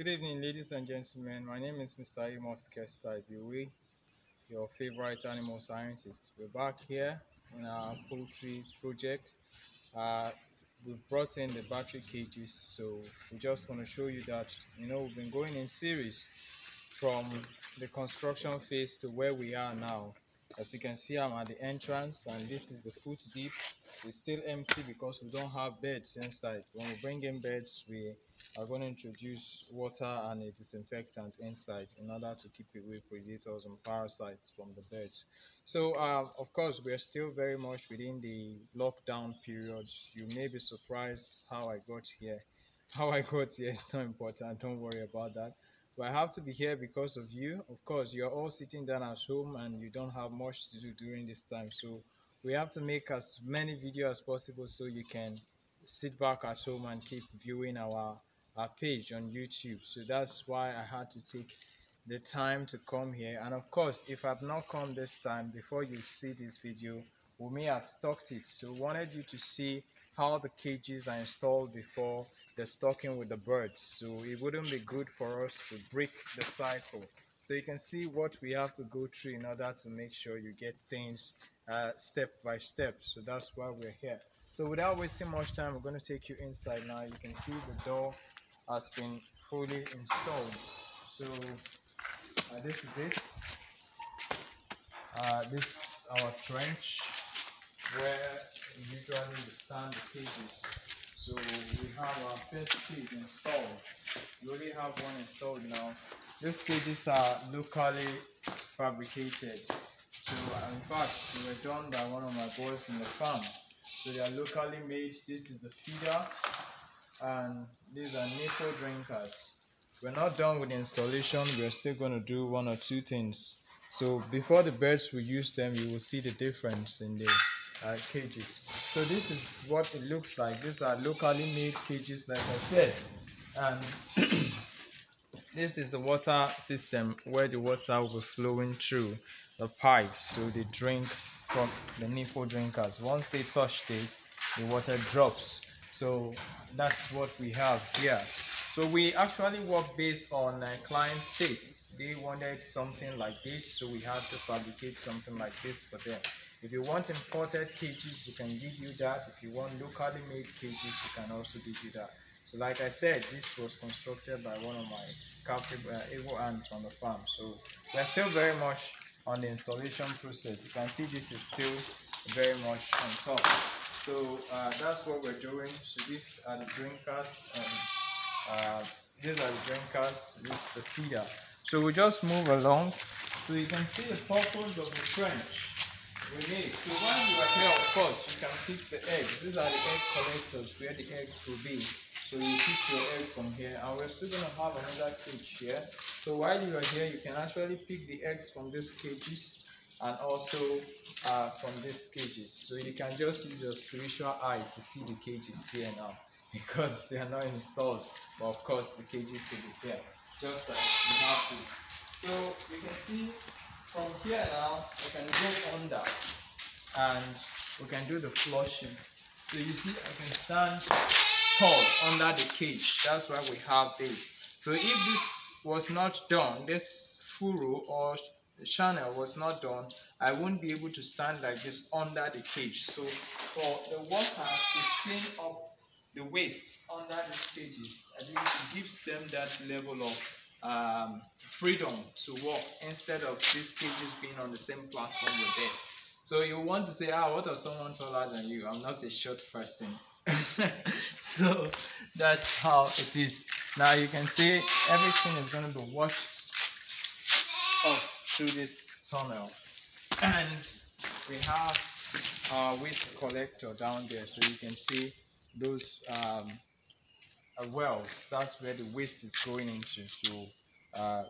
Good evening, ladies and gentlemen. My name is Mr. Amos Kester, your favorite animal scientist. We're back here in our poultry project. Uh, we've brought in the battery cages, so we just want to show you that we've been going in series from the construction phase to where we are now. As you can see, I'm at the entrance and this is the foot deep. It's still empty because we don't have beds inside. When we bring in beds, we are going to introduce water and a disinfectant inside in order to keep away predators and parasites from the beds. So of course, we are still very much within the lockdown period. You may be surprised how I got here. How I got here is not important, don't worry about that. But I have to be here because of you. Of course, you're all sitting down at home and you don't have much to do during this time. So we have to make as many videos as possible so you can sit back at home and keep viewing our page on YouTube. So that's why I had to take the time to come here. And of course, if I've not come this time, before you see this video, we may have stocked it. So we wanted you to see how the cages are installed before the stocking with the birds. So it wouldn't be good for us to break the cycle. So you can see what we have to go through in order to make sure you get things step by step. So that's why we're here. So without wasting much time, we're going to take you inside now. You can see the door has been fully installed. So this is it. This is our trench where usually we stand the cages. So we have our first cage installed. We already have one installed now. These cages are locally fabricated. So in fact, they were done by one of my boys in the farm. So they are locally made. This is the feeder and these are nipple drinkers. We're not done with the installation. We're still going to do one or two things. So before the birds will use them, you will see the difference in the cages. So this is what it looks like. These are locally made cages, like I said, and this is the water system where the water will be flowing through the pipes, so they drink from the nipple drinkers. Once they touch this, the water drops. So that's what we have here. So we actually work based on clients' tastes. They wanted something like this, so we had to fabricate something like this for them. If you want imported cages, we can give you that. If you want locally made cages, we can also give you that. So like I said, this was constructed by one of my able hands on the farm. So we're still very much on the installation process. You can see this is still very much on top. So that's what we're doing. So these are the drinkers. These are the drinkers. This is the feeder. So we just move along. So you can see the purpose of the trench we made. So while you are here, of course, you can pick the eggs. These are the egg collectors where the eggs will be. So you pick your egg from here, and we're still going to have another cage here. So while you are here, you can actually pick the eggs from these cages and also from these cages. So you can just use your spiritual eye to see the cages here now, because they are not installed. But of course, the cages will be there, just like you have this. So you can see from here now, we can go under and we can do the flushing. So you see, I can stand tall under the cage. That's why we have this. So if this was not done, this furrow or the channel was not done, I won't be able to stand like this under the cage. So for the workers to clean up the waste under these cages, I think it gives them that level of freedom to walk instead of these cages being on the same platform with it. So you want to say, what of someone taller than you? I'm not a short person. So that's how it is. Now you can see everything is going to be washed off through this tunnel, and we have our waste collector down there. So you can see those wells. That's where the waste is going into. So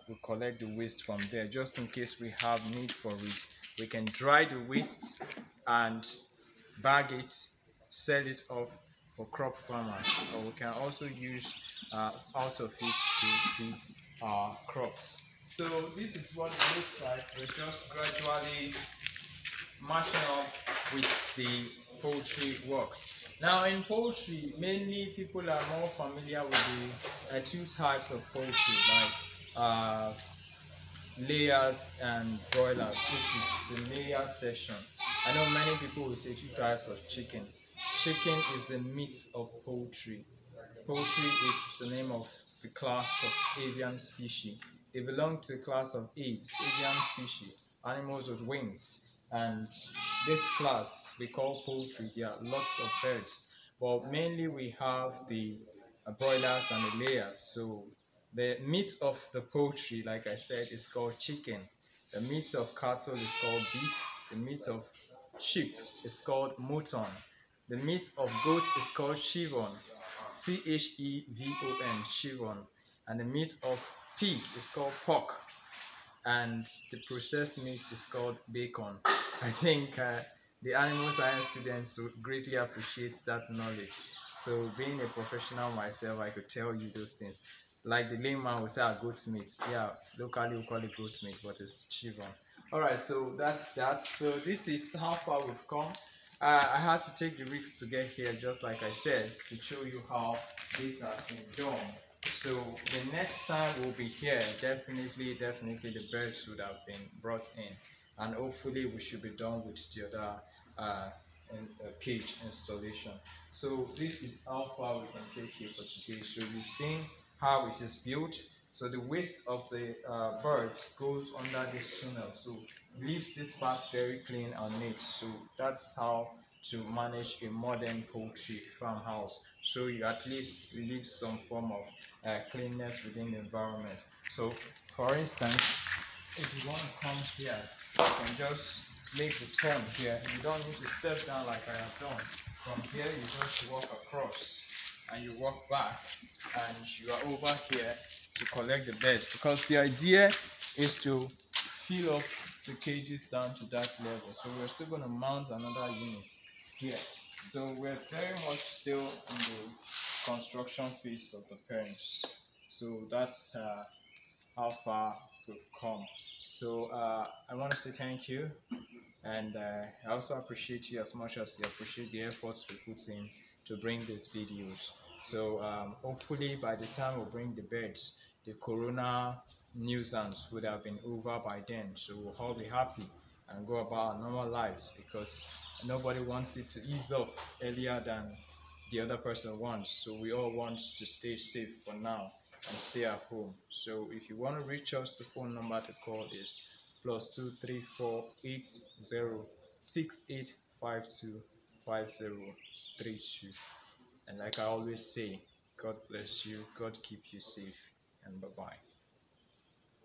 we collect the waste from there, just in case we have need for it. We can dry the waste and bag it, sell it off for crop farmers, or we can also use out of it to feed our crops. So this is what it looks like. We're just gradually matching up with the poultry work. Now in poultry, mainly people are more familiar with the two types of poultry, like layers and broilers. This is the layer section. I know many people will say two types of chicken. Chicken is the meat of poultry. Poultry is the name of the class of avian species. They belong to a class of aves, avian species, animals with wings. And this class we call poultry. There are lots of birds, but mainly we have the broilers and the layers. So the meat of the poultry, like I said, is called chicken. The meat of cattle is called beef. The meat of sheep is called mutton. The meat of goat is called chivon, chevon, chivon. And the meat of pig is called pork. And the processed meat is called bacon. I think the animal science students would greatly appreciate that knowledge. So being a professional myself, I could tell you those things. Like the layman would say, goat meat. Yeah, locally we call it goat meat, but it's chivon. Alright, so that's that. So this is how far we've come. I had to take the risks to get here, just like I said, to show you how this has been done. So the next time we'll be here, definitely the birds would have been brought in, and hopefully we should be done with the other cage installation. So this is how far we can take you for today. So you've seen how it is built. So the waste of the birds goes under this tunnel, so leaves this part very clean and neat. So that's how to manage a modern poultry farmhouse. So you at least leave some form of cleanness within the environment. So for instance, if you want to come here, you can just make the turn here. You don't need to step down like I have done. From here you just walk across and you walk back, and you are over here to collect the beds, because the idea is to fill up the cages down to that level. So we're still going to mount another unit here. So we're very much still in the construction phase of the pens. So that's how far we've come. So I want to say thank you, and I also appreciate you as much as you appreciate the efforts we put in to bring these videos. So hopefully by the time we bring the beds, the corona nuisance would have been over by then, so we'll all be happy and go about our normal lives, because nobody wants it to ease off earlier than the other person wants. So we all want to stay safe for now and stay at home. So if you want to reach us, the phone number to call is +2348068525032. And like I always say, God bless you, God keep you safe, and bye-bye.